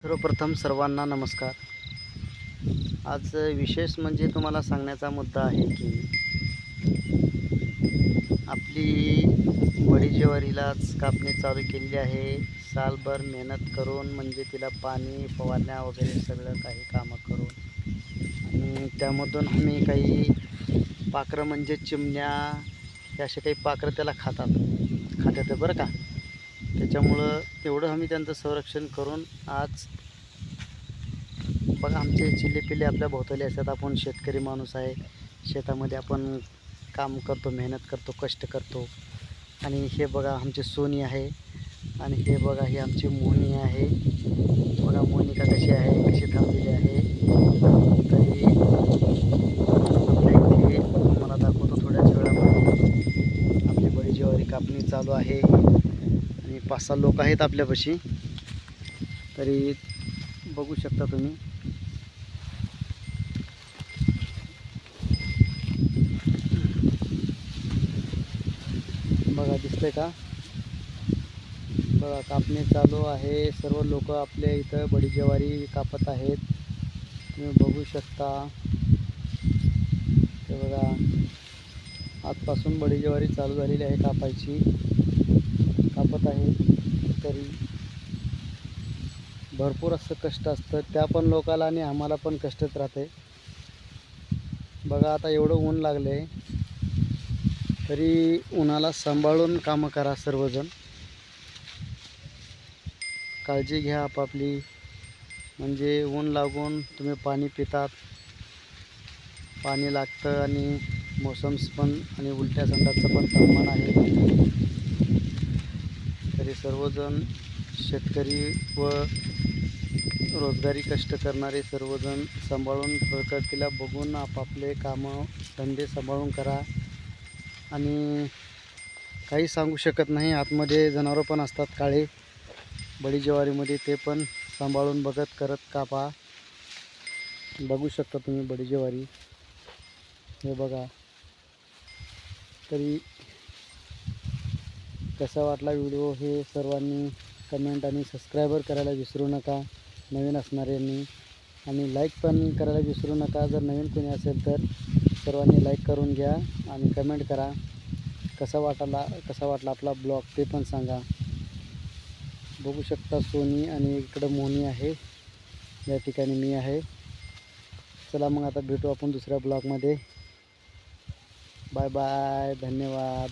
सर्वप्रथम सर्वांना नमस्कार. आज विशेष म्हणजे तुम्हाला सांगण्याचा मुद्दा आहे की आपली वडी ज्वारीलाच कापणी चालू केलेली आहे. सालभर मेहनत करून म्हणजे तिला पाणी फवारण्या वगैरे सगळं काही कामं करून आणि त्यामधून आम्ही काही पाखरं म्हणजे चिमण्या हे असे काही पाखरं त्याला खातात बरं का. त्याच्यामुळं एवढं आम्ही त्यांचं संरक्षण करून आज बघा आमचे चिल्ले-पिल्ले आपल्या भोवताली असतात. आपण शेतकरी माणूस आहे. शेतामध्ये आपण काम करतो, मेहनत करतो, कष्ट करतो. आणि हे बघा आमची सोनी आहे आणि हे बघा ही आमची मोहिनी आहे. बघा मोनिका कशी आहे, कशी थांबलेली आहे. तरी आपल्या इथे तुम्हाला दाखवतो थोड्याच वेळामध्ये आपली बडी ज्वारी कापणी चालू आहे आणि 5-6 लोक आहेत आपल्यापाशी. तरी बघू शकता तुम्ही. बघा दिसतंय का? बघा कापणी चालू आहे. सर्व लोक आपल्या इथं बडी ज्वारी कापत आहेत. तुम्ही बघू शकता. ते बघा आजपासून बडी ज्वारी चालू झालेली आहे कापायची. कापत आहे. तरी भरपूर असं कष्ट असतं त्या पण लोकाला आणि आम्हाला पण कष्टच राहते. बघा आता एवढं ऊन लागले तरी उन्हाला सांभाळून कामं करा सर्वजण. काळजी घ्या आपापली. म्हणजे ऊन लागून तुम्ही पाणी पितात, पाणी लागतं आणि मोसम्स पण आणि उलट्या संडासचं पण तापमान आहे. तरी सर्वजण शेतकरी व रोजगारी कष्ट करणारे सर्वजण सांभाळून प्रकृतीला बघून आपापले कामं धंदे सांभाळून करा. आणि काही सांगू शकत नाही. आतमध्ये जनावरं पण असतात काळे बडी ज्वारीमध्ये, ते पण सांभाळून बघत करत कापा. बघू शकता तुम्ही बडी ज्वारी. हे बघा. तरी कसा वाटला व्हिडिओ हे सर्वांनी कमेंट आणि सबस्क्राईबर करायला विसरू नका नवीन असणाऱ्यांनी, आणि लाईक पण करायला विसरू नका. जर नवीन कोणी असेल तर सर्वांनी लाईक करून घ्या आणि कमेंट करा. कसा वाटला आपला ब्लॉग ते पण सांगा. बघू शकता सोनी आणि इकडं मोनी आहे. या ठिकाणी मी आहे. चला मग आता भेटू आपण दुसऱ्या ब्लॉगमध्ये. Bye bye. धन्यवाद.